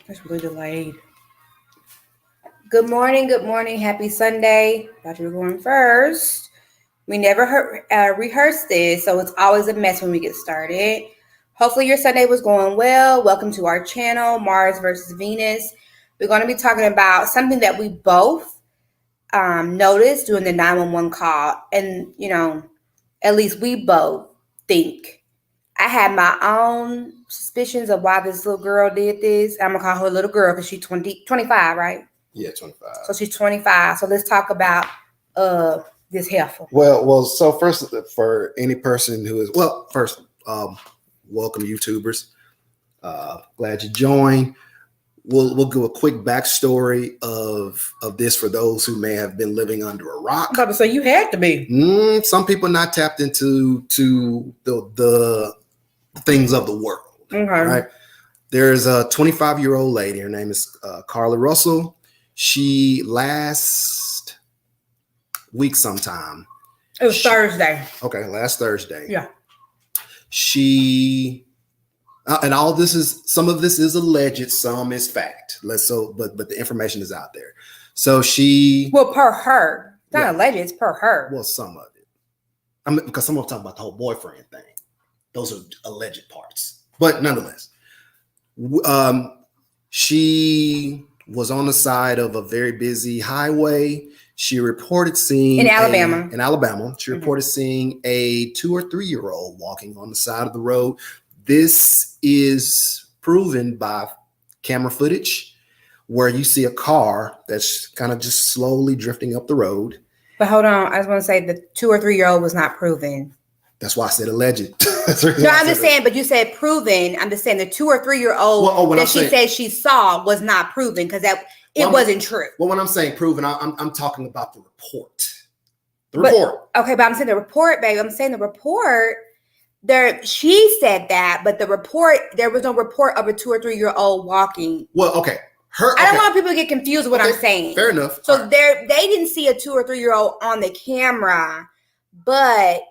That's really delayed. Good morning. Happy Sunday. Thought you were going first. We never rehearsed this, so it's always a mess when we get started. Hopefully your Sunday was going well. Welcome to our channel, Mars versus Venus. We're going to be talking about something that we both noticed during the 911 call. And, at least we both think. I had my own suspicions of why this little girl did this. I'm going to call her a little girl because she's 25, right? Yeah, 25. So she's 25. So let's talk about this heifer. Well. So first, for any person who is welcome YouTubers. Glad you joined. We'll do a quick backstory of this for those who may have been living under a rock. I'm about to say you had to be. Some people not tapped into the things of the world. Okay. Right. There's a 25-year-old lady. Her name is Carlee Russell. She last week sometime. It was Thursday. Okay, last Thursday. Yeah. She and all this is, some of this is alleged, some is fact. But the information is out there. So she, per her, not alleged, it's per her. Well, some of it. Because some of them talking about the whole boyfriend thing. Those are alleged parts. But nonetheless, she was on the side of a very busy highway. She reported seeing in Alabama. She reported seeing a 2 or 3 year old walking on the side of the road. This is proven by camera footage where you see a car that's kind of just slowly drifting up the road. But hold on, I just want to say the 2 or 3 year old was not proven. That's why I said alleged. No, I'm just saying, but you said proven. I'm just saying the 2 or 3 year old that she said she saw was not proven because it wasn't true. Well, when I'm saying proven, I'm talking about the report. Report. Okay, but I'm saying the report, babe. I'm saying the report. She said that, but the report, there was no report of a 2 or 3 year old walking. Well, okay. I don't want people to get confused with what I'm saying. Fair enough. So they didn't see a 2 or 3 year old on the camera, but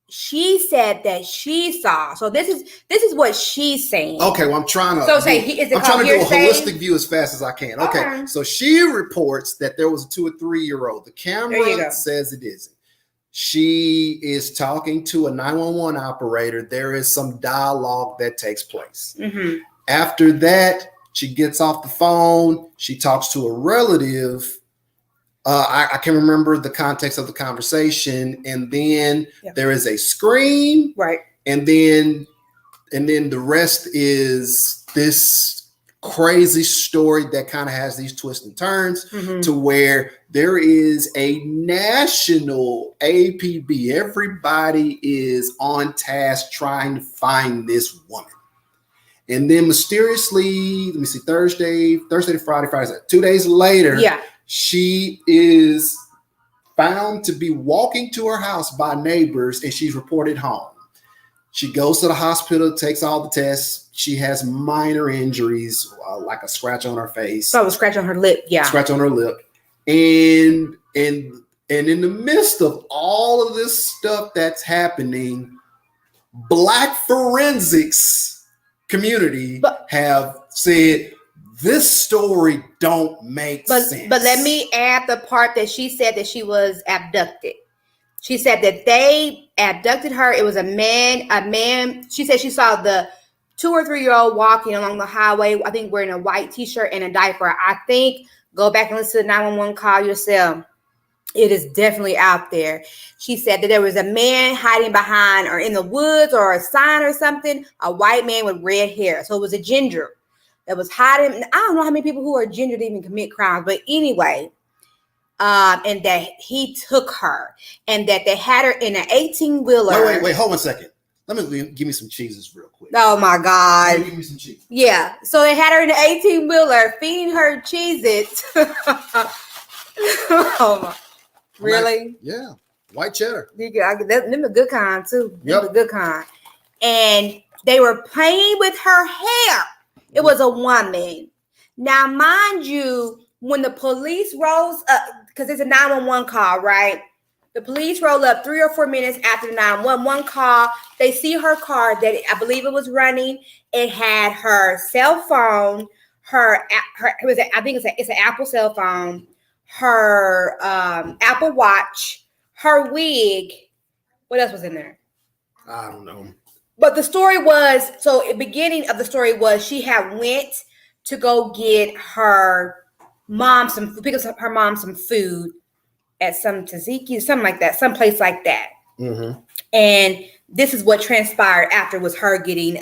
she said that she saw. So this is what she's saying. Okay, well, I'm trying to. So say, is it I'm trying to do a hearsay? holistic view as fast as I can. Okay, so she reports that there was a 2 or 3 year old. The camera says it isn't. She is talking to a 911 operator. There is some dialogue that takes place. Mm-hmm. After that, she gets off the phone. She talks to a relative. I can remember the context of the conversation, and then there is a scream, right? And then the rest is this crazy story that kind of has these twists and turns to where there is a national APB. Everybody is on task trying to find this woman. And then mysteriously, let me see, Thursday to Friday, 2 days later, she is found to be walking to her house by neighbors, and she's reported home. She goes to the hospital, takes all the tests. She has minor injuries, like a scratch on her face. So a scratch on her lip, Scratch on her lip. And in the midst of all of this stuff that's happening, Black forensics community have said, this story don't make sense. But let me add the part that she said that she was abducted. She said that they abducted her. It was a man. She said she saw the 2 or 3 year old walking along the highway, I think wearing a white t-shirt and a diaper. I think, go back and listen to the 911 call yourself. It is definitely out there. She said that there was a man hiding behind or in the woods or a sign or something, a white man with red hair. So it was a ginger that was hiding. I don't know how many people who are ginger even commit crimes, but anyway, and that he took her and that they had her in an 18-wheeler. Wait, hold on a second. Give me some cheeses real quick. Oh my God. Give me some cheese. Yeah. So they had her in an 18-wheeler feeding her Cheez-Its. Oh my. Really? Yeah. White cheddar. Them a good kind too. Yep. Them a good kind. And they were playing with her hair. It was a woman. Now, mind you, when the police rolls up, because it's a 911 call, right? The police roll up 3 or 4 minutes after the 911 call. They see her car that I believe it was running. It had her cell phone, I think it's an Apple cell phone, her Apple Watch, her wig. What else was in there? I don't know. But the story was, so the beginning of the story was she had went to go get her mom pick up her mom some food at some tzatziki, something like that, someplace like that. Mm-hmm. And this is what transpired after was her getting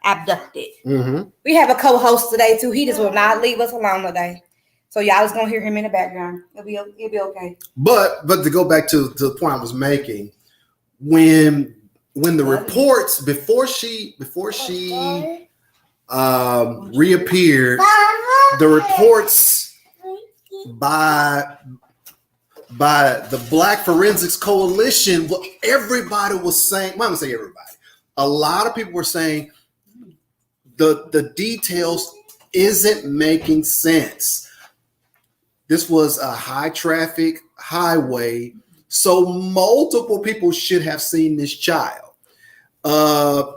abducted. Mm-hmm. We have a co-host today too. He just will not leave us alone today. So y'all just gonna hear him in the background. It'll be okay. But to go back to the point I was making, when the reports before she reappeared, the reports by the Black Forensics Coalition, what everybody was saying, I'm gonna say everybody, a lot of people were saying the details isn't making sense. This was a high traffic highway, so multiple people should have seen this child.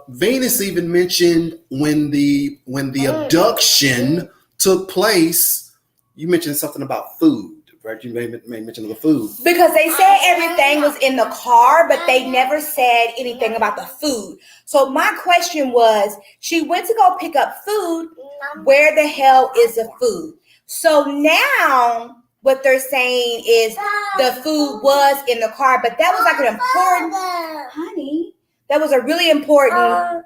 Venus even mentioned when the abduction took place, you mentioned something about food, right? You made mention of the food. Because they said everything was in the car, but they never said anything about the food. So my question was, she went to go pick up food. Where the hell is the food? So now what they're saying is the food was in the car, but that was like an important, honey, that was a really important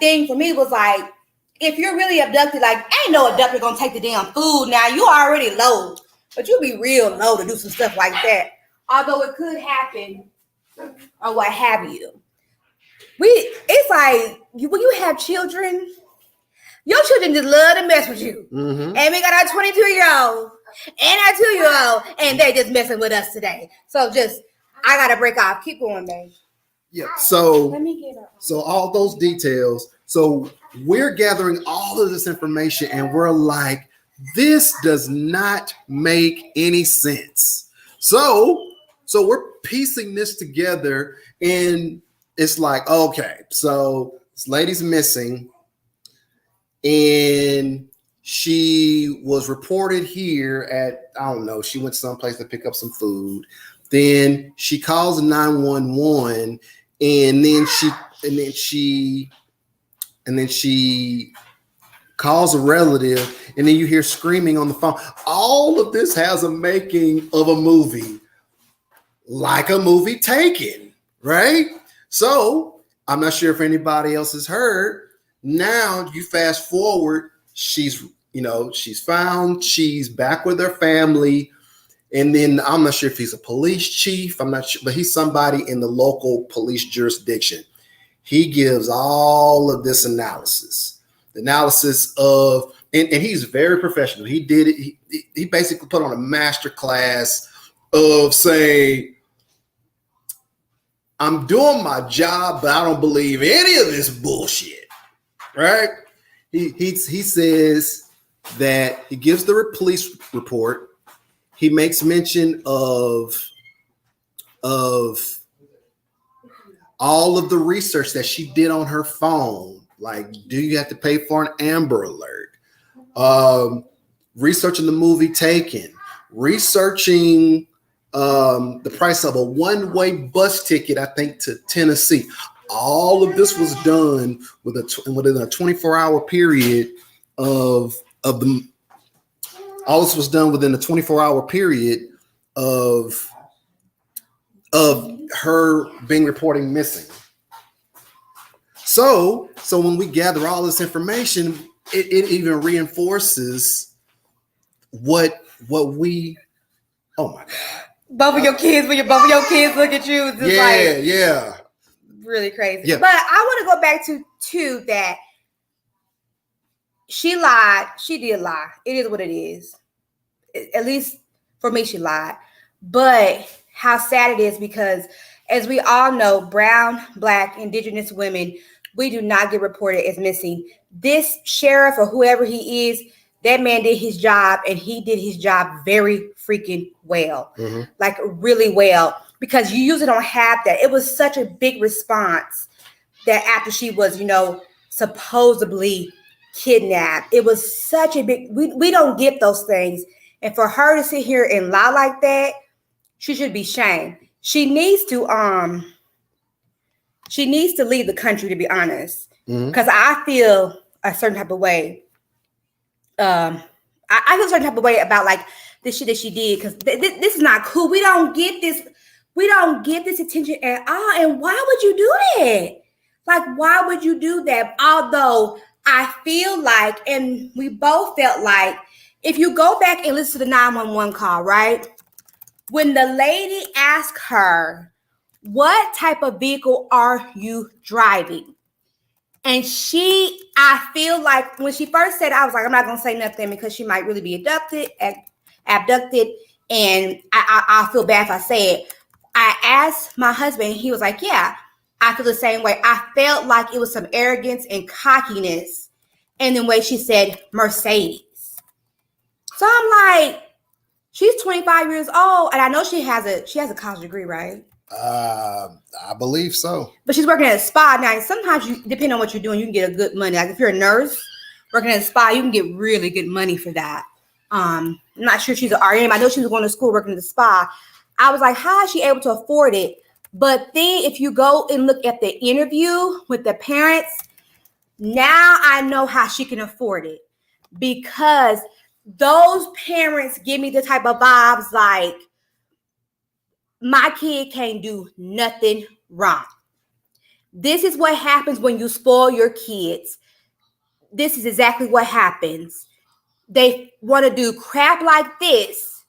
thing for me, was like, if you're really abducted, like ain't no abductor gonna take the damn food. Now you already low, but you be real low to do some stuff like that. Although it could happen or what have you. It's like when you have children, your children just love to mess with you. Mm-hmm. And we got our 22-year-old and our 2-year-old, and they just messing with us today. So I gotta break off. Keep going, babe. Yeah. So let me get her. So all those details. So we're gathering all of this information, and we're like, this does not make any sense. So we're piecing this together, and it's like, okay, so this lady's missing, and she was reported here at, I don't know, she went someplace to pick up some food. Then she calls 911, and then she calls a relative, and then you hear screaming on the phone. All of this has a making of a movie, like a movie Taken, right? So I'm not sure if anybody else has heard. Now you fast forward, she's found, she's back with her family. And then I'm not sure if he's a police chief. I'm not sure, but he's somebody in the local police jurisdiction. He gives all of this analysis of, and he's very professional. He did it. He basically put on a master class of saying, I'm doing my job, but I don't believe any of this bullshit. Right? He says that he gives the police report. He makes mention of all of the research that she did on her phone. Like, do you have to pay for an Amber Alert? Researching the movie Taken. Researching the price of a one-way bus ticket, I think, to Tennessee. All of this was done within a 24-hour period of the. All this was done within a 24-hour period of her being reported missing. So when we gather all this information, it even reinforces what we. Oh my God! Both of your kids look at you. Yeah. Really crazy. Yeah. But I want to go back to that. She lied. She did lie. It is what it is. At least for me, she lied. But how sad it is, because as we all know, brown, Black, Indigenous women, we do not get reported as missing. This sheriff or whoever he is, that man did his job, and he did his job very freaking well. Mm-hmm. Like really well, because you usually don't have that. It was such a big response that after she was, supposedly kidnapped. It was such a big, we don't get those things. And for her to sit here and lie like that, she should be shamed. She needs to leave the country, to be honest. Because I feel a certain type of way. I feel a certain type of way about like this shit that she did, because this is not cool. We don't get this. We don't get this attention at all. And why would you do that? Like, why would you do that? Although I feel like, and we both felt like, if you go back and listen to the 911 call, right? When the lady asked her, what type of vehicle are you driving? And I feel like when she first said it, I was like, I'm not going to say nothing because she might really be abducted. And I'll feel bad if I say it. I asked my husband, he was like, yeah, I feel the same way. I felt like it was some arrogance and cockiness in the way she said Mercedes. So I'm like, she's 25 years old, and I know she has a college degree, right? I believe so. But she's working at a spa now. Sometimes, depending on what you're doing, you can get a good money. Like if you're a nurse working at a spa, you can get really good money for that. I'm not sure she's an RN. I know she was going to school working at the spa. I was like, how is she able to afford it? But then if you go and look at the interview with the parents, now I know how she can afford it, because those parents give me the type of vibes like, my kid can't do nothing wrong. This is what happens when you spoil your kids. This is exactly what happens. They want to do crap like this,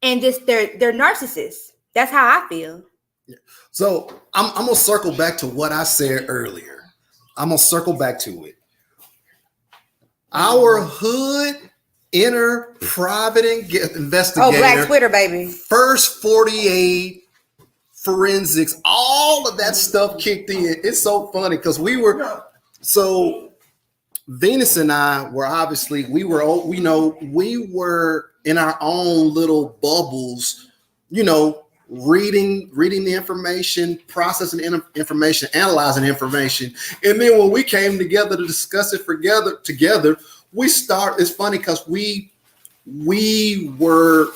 and just they're narcissists. That's how I feel. Yeah. So I'm gonna circle back to what I said earlier. I'm gonna circle back to it. Our hood inner private investigator. Oh, Black Twitter, baby. First 48 forensics, all of that stuff kicked in. It's so funny because Venus and I were obviously, we were in our own little bubbles, reading the information, processing information, analyzing information. And then when we came together to discuss it together, it's funny because we were,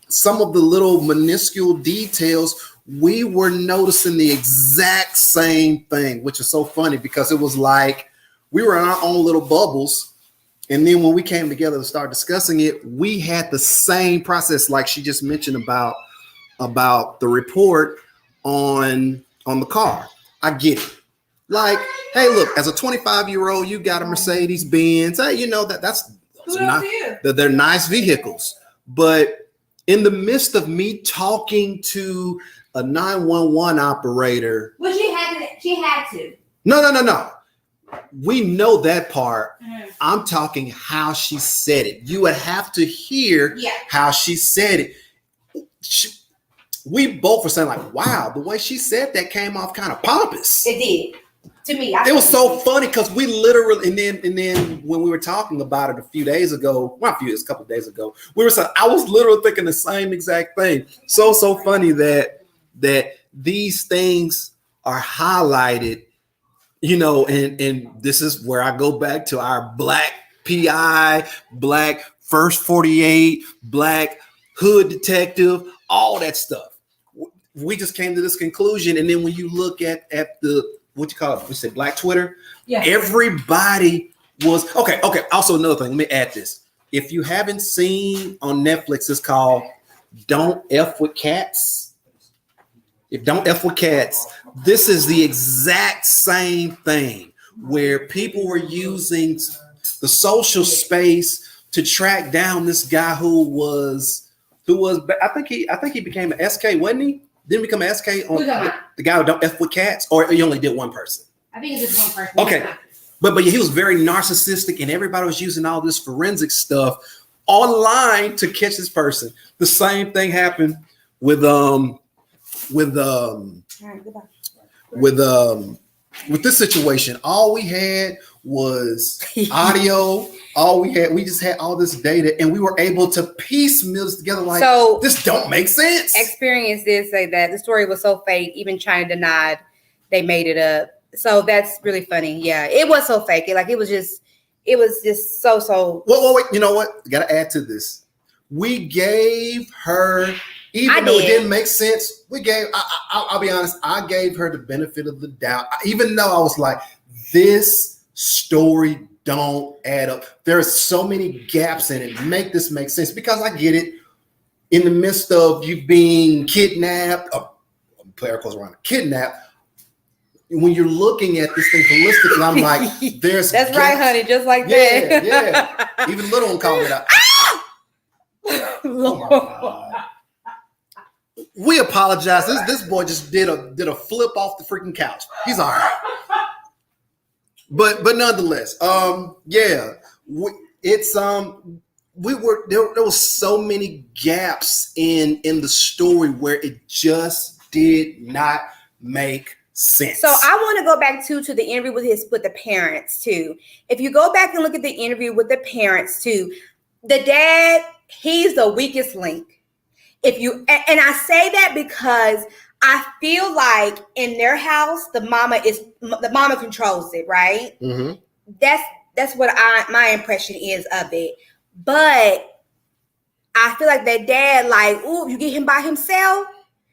some of the little minuscule details, we were noticing the exact same thing, which is so funny because it was like we were in our own little bubbles. And then when we came together to start discussing it, we had the same process, like she just mentioned about the report on the car. I get it. Like, hey, look, as a 25-year-old, you got a Mercedes Benz. Hey, they're nice vehicles. But in the midst of me talking to a 911 operator, well, she had to. No. We know that part. Mm-hmm. I'm talking how she said it. You would have to hear how she said it. We both were saying like, wow, the way she said that came off kind of pompous. It did. To me, it was so funny because we literally, and then when we were talking about it a couple of days ago, I was literally thinking the same exact thing. So funny that these things are highlighted, and this is where I go back to our Black PI, Black First 48, Black Hood Detective, all that stuff. We just came to this conclusion, and then when you look at the, what you call it? We said Black Twitter. Yeah. Everybody was okay. Also, another thing. Let me add this. If you haven't seen on Netflix, it's called "Don't F with Cats." If Don't F with Cats, this is the exact same thing where people were using the social space to track down this guy who was. I think he became an SK, wasn't he? Didn't become an SK on the guy who don't F with cats, or he only did one person? I think he did one person. Okay. But he was very narcissistic, and everybody was using all this forensic stuff online to catch this person. The same thing happened with this situation. All we had was audio. We just had all this data, and we were able to piecemeal this together. Like, so this don't make sense. Experience did say that the story was so fake. Even China denied they made it up. So that's really funny. Yeah, it was so fake. It was just so. Well, wait. You know what? Got to add to this. We gave her, even though it didn't make sense. I'll be honest. I gave her the benefit of the doubt, even though I was like, this story don't add up. There are so many gaps in it. Make this make sense, because I get it. In the midst of you being kidnapped, player goes around kidnapped. When you're looking at this thing holistically, I'm like, there's that's gaps. Right, honey, just like that. Yeah. Even little one called it out. Oh my God. We apologize. This boy just did a flip off the freaking couch. He's all right. But nonetheless, there was so many gaps in the story where it just did not make sense. So I want to go back to the interview with the parents too. If you go back and look at the interview with the parents too, the dad, he's the weakest link. And I say that because I feel like in their house, the mama controls it, right? Mm-hmm. That's what my impression is of it. But I feel like that dad, like, ooh, you get him by himself,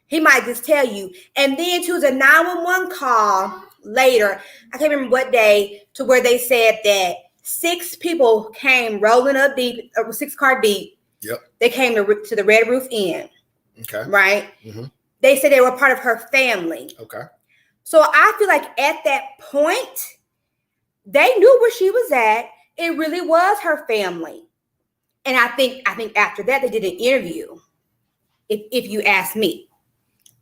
he might just tell you. And then to the 911 call later, I can't remember what day, to where they said that 6 people came rolling up deep, 6-car deep. Yep. They came to the Red Roof Inn. Okay. Right? Mm-hmm. They said they were part of her family. Okay. So I feel like at that point, they knew where she was at. It really was her family. And I think after that, they did an interview, if you ask me.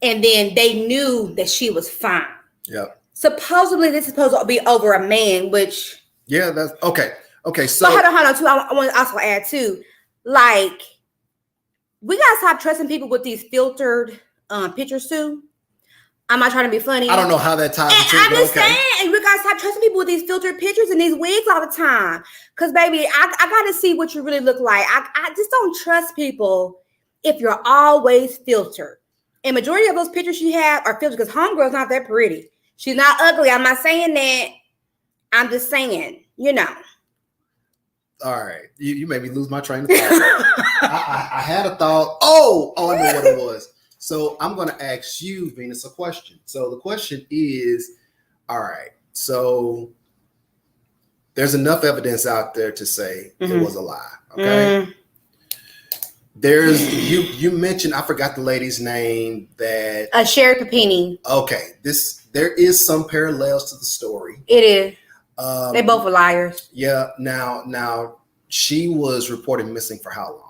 And then they knew that she was fine. Yep. Supposedly, this is supposed to be over a man, which... Yeah, that's... Okay. Okay, so... But hold on, too. I want to also add, too, like, we got to stop trusting people with these filtered pictures, too. I'm not trying to be funny. I don't know how that ties into it. I'm just saying, we got to stop trusting people with these filtered pictures and these wigs all the time. Because, baby, I got to see what you really look like. I just don't trust people if you're always filtered. And majority of those pictures she had are filtered because homegirl's not that pretty. She's not ugly. I'm not saying that. I'm just saying, you know. All right. You made me lose my train of thought. I had a thought. Oh, I know what it was. So I'm going to ask you, Venus, a question. So the question is, all right, so there's enough evidence out there to say it was a lie, okay? There's, you mentioned, I forgot the lady's name that... Sherry Papini. Okay, there is some parallels to the story. It is. They both were liars. Yeah, now she was reported missing for how long?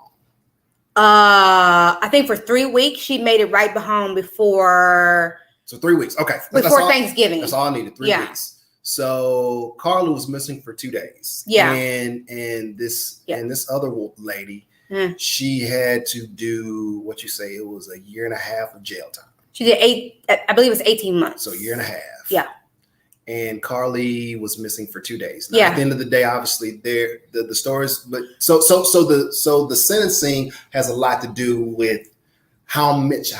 I think for 3 weeks. She made it right home before. So 3 weeks. Okay. Before Thanksgiving. That's all I needed. 3 weeks. So Carlee was missing for 2 days. Yeah. And this other lady, she had to do what you say, it was a 1.5 years of jail time. She did I believe it was 18 months. So 1.5 years. Yeah. And Carlee was missing for 2 days. Now, at the end of the day, obviously, the stories, but so the sentencing has a lot to do with how much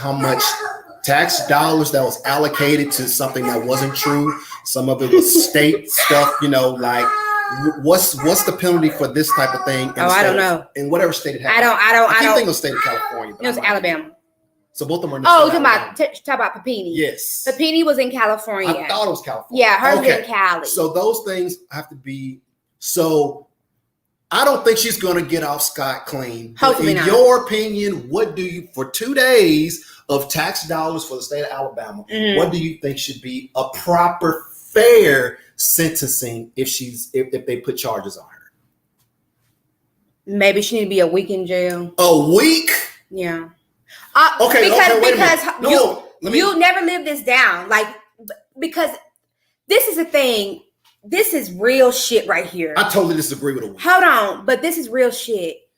tax dollars that was allocated to something that wasn't true. Some of it was state stuff, like what's the penalty for this type of thing? I don't know. In whatever state it happened. I don't think it was state of California. It was Alabama. So both of them were in talk about Papini. Yes. Papini was in California. I thought it was California. Yeah, hers was in Cali. So those things have to be, so I don't think she's going to get off scot-clean. Hopefully not. In your opinion, what do you, for 2 days of tax dollars for the state of Alabama, what do you think should be a proper, fair sentencing if they put charges on her? Maybe she need to be a week in jail. A week? Yeah. Because you'll never live this down. Like, because this is the thing. This is real shit right here. I totally disagree with her. Hold on, but this is real shit.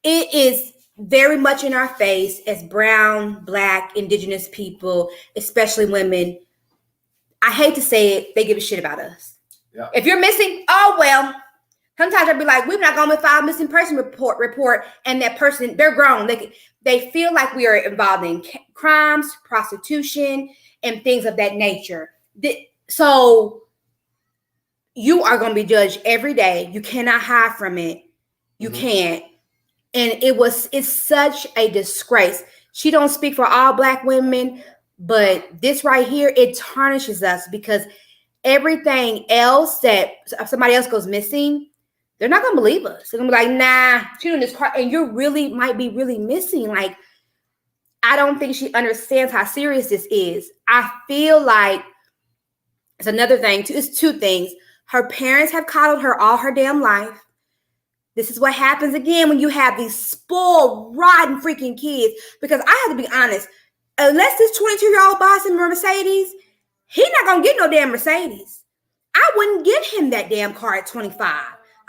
It is very much in our face as brown, black, indigenous people, especially women. I hate to say it, they give a shit about us. Yeah. If you're missing, oh well. Sometimes I'd be like, we're not going to file a missing person report, and that person, they're grown. They feel like we are involved in crimes, prostitution, and things of that nature. So you are going to be judged every day. You cannot hide from it. You can't. And it's such a disgrace. She don't speak for all Black women, but this right here, it tarnishes us because everything else that somebody else goes missing, they're not going to believe us. They're going to be like, nah, she doing this car. And you really might be really missing. Like, I don't think she understands how serious this is. I feel like it's another thing too. It's two things. Her parents have coddled her all her damn life. This is what happens again when you have these spoiled, rotten freaking kids. Because I have to be honest, unless this 22-year-old buys him a Mercedes, he's not going to get no damn Mercedes. I wouldn't give him that damn car at 25.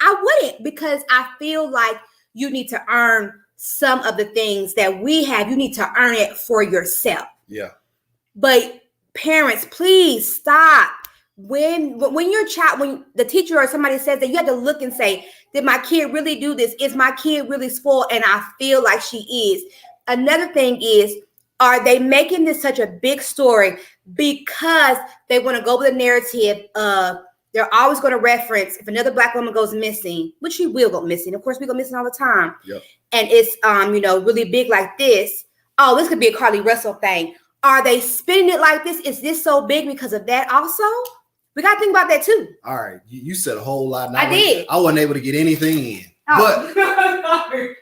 I wouldn't, because I feel like you need to earn some of the things that we have. You need to earn it for yourself. Yeah. But parents, please stop. When your child, when the teacher or somebody says that, you have to look and say, did my kid really do this? Is my kid really spoiled? And I feel like she is. Another thing is, are they making this such a big story because they want to go with the narrative of they're always going to reference if another Black woman goes missing, which she will go missing. Of course, we go missing all the time. Yep. And it's really big like this. Oh, this could be a Carlee Russell thing. Are they spinning it like this? Is this so big because of that also? We got to think about that too. All right. You said a whole lot. I did. I wasn't able to get anything in. Oh. But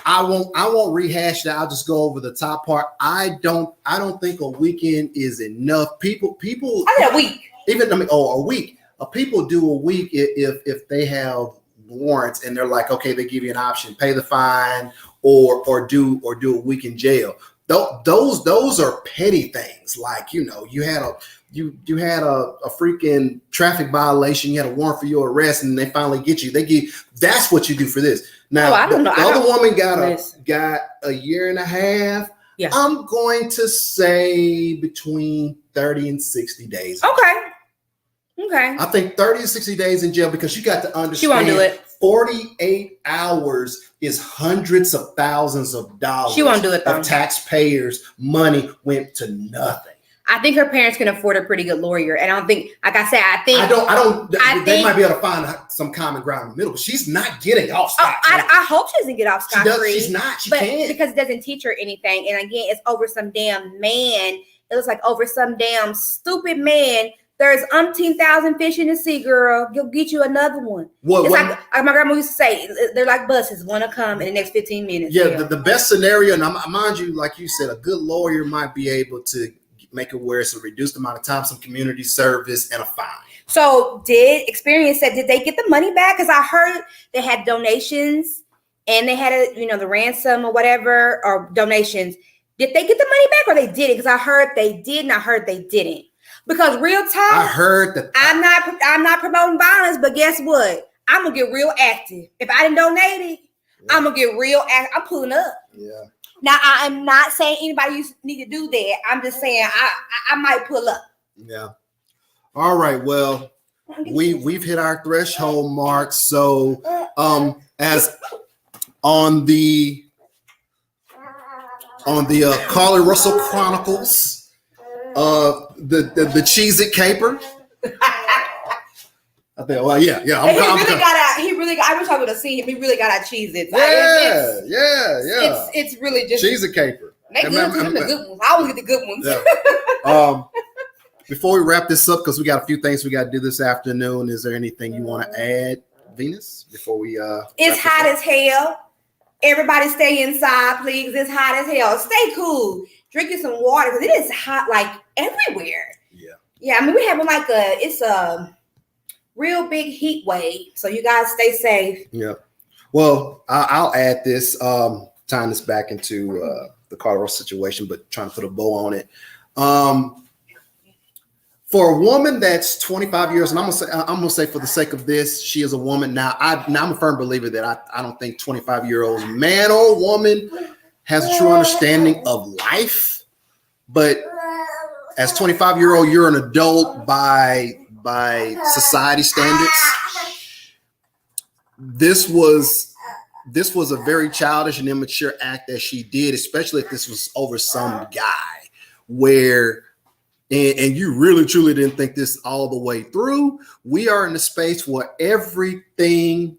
I won't rehash that. I'll just go over the top part. I don't think a weekend is enough. People I think a week. A week. People do a week if they have warrants and they're like, okay, they give you an option, pay the fine or do a week in jail. Those are petty things. Like, you had a freaking traffic violation, you had a warrant for your arrest, and they finally get you. That's what you do for this. Now, the other woman got a year and a half. Yeah. I'm going to say between 30 and 60 days. Okay. I think 30 to 60 days in jail, because you got to understand. She won't do it. 48 hours is hundreds of thousands of dollars. She won't do it, though. Of taxpayers' money went to nothing. I think her parents can afford a pretty good lawyer, and I don't think, like I said, They might be able to find some common ground in the middle, but she's not getting off scot-free. I hope she doesn't get off scot-free. She's not. She but can't. Because it doesn't teach her anything. And again, it's over some damn man. It looks like over some damn stupid man. There's umpteen thousand fish in the sea, girl. Go get you another one. Like my grandma used to say, they're like buses. One will come in the next 15 minutes. Yeah, the best scenario, and mind you, like you said, a good lawyer might be able to make it where it's a reduced amount of time, some community service, and a fine. So did they get the money back? Because I heard they had donations and they had the ransom or whatever, or donations. Did they get the money back or they didn't? Because I heard they did and I heard they didn't. Because real talk, I heard that I'm not promoting violence, but guess what? I'm gonna get real active. If I didn't donate it, I'm gonna get real active. I'm pulling up. Yeah. Now I am not saying anybody need to do that. I'm just saying I might pull up. Yeah. All right. Well, we've hit our threshold mark. So as on the Carlee Russell Chronicles, the Cheez-It caper. I think, well, yeah. He really got. I wish I would have seen him. He really got our Cheez-Its. Yeah. It's really just Cheez-It caper. They good. The good ones. I always get the good ones. Yeah. Before we wrap this up, because we got a few things we got to do this afternoon, is there anything you want to add, Venus, before we It's hot as hell. Everybody stay inside, please. It's hot as hell. Stay cool. Drink you some water, because it is hot like everywhere. Yeah. I mean, we're having it's a real big heat wave. So you guys stay safe. Yeah. Well, I'll add this, tying this back into the Carlee Russell situation, but trying to put a bow on it. For a woman that's 25 years, and I'm gonna say for the sake of this, she is a woman. Now I'm a firm believer that I don't think 25-year-old man or woman has a true understanding of life. But as 25-year-old, you're an adult by society standards. This was a very childish and immature act that she did, especially if this was over some guy, where and you really truly didn't think this all the way through, we are in a space where everything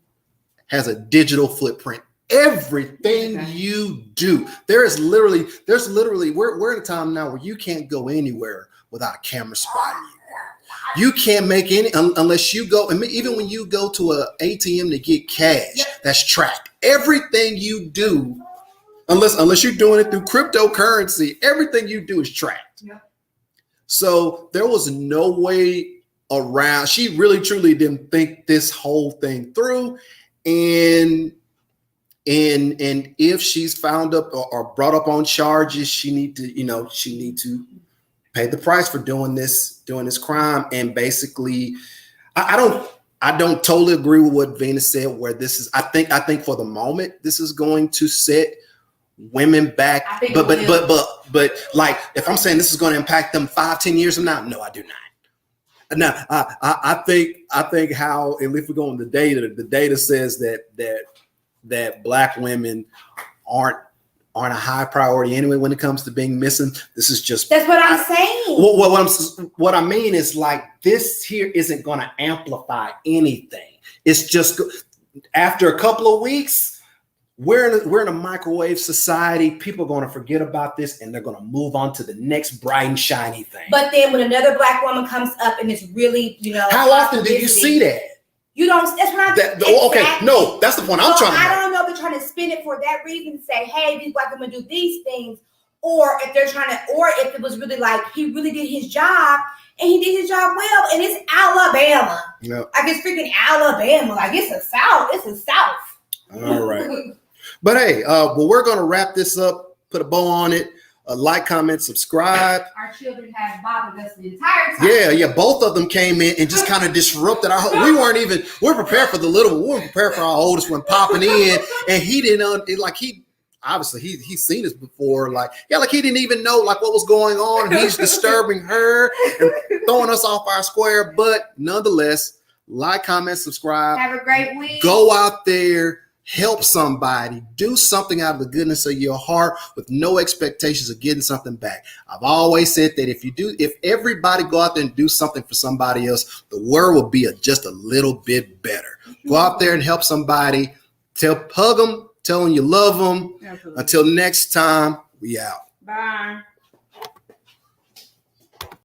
has a digital footprint. Everything you do. There's literally, we're in a time now where you can't go anywhere without a camera spotting you. You can't make any, unless you go, and even when you go to an ATM to get cash, that's tracked. Everything you do, unless you're doing it through cryptocurrency, everything you do is tracked. Yep. So there was no way around. She really truly didn't think this whole thing through. And if she's found up or brought up on charges, she need to pay the price for doing this crime. And basically, I don't totally agree with what Venus said, where this is, I think for the moment, this is going to set women back. But like, if I'm saying this is going to impact them 5-10 years from now, no, I do not. Now, I think how, if we go on the data says that Black women aren't a high priority anyway when it comes to being missing. This is just, that's what I'm saying. What I mean is, like, this here isn't going to amplify anything. It's just after a couple of weeks, we're in a microwave society. People are going to forget about this and they're going to move on to the next bright and shiny thing. But then when another Black woman comes up and it's really, how often do you see that? You don't. That's what I'm. Exactly. Okay, no, that's the point I'm trying to make. I don't know if they're trying to spin it for that reason, to say, hey, these Black women do these things, or if they're trying to, or if it was really like he really did his job and he did his job well, and it's Alabama. Yep. Like, it's freaking Alabama. Like, it's a South. It's a South. All right. But hey, well, we're gonna wrap this up. Put a bow on it. Like, comment, subscribe. Our children have bothered us the entire time. Yeah. Both of them came in and just kind of disrupted our whole. We're prepared for the little one. We weren't prepared for our oldest one popping in, and he didn't obviously he's seen this before. Like he didn't even know like what was going on. He's disturbing her and throwing us off our square. But nonetheless, like, comment, subscribe. Have a great week. Go out there. Help somebody, do something out of the goodness of your heart with no expectations of getting something back. I've always said that if everybody go out there and do something for somebody else, the world will be just a little bit better. Go out there and help somebody. Hug them, tell them you love them. Absolutely. Until next time, we out. Bye.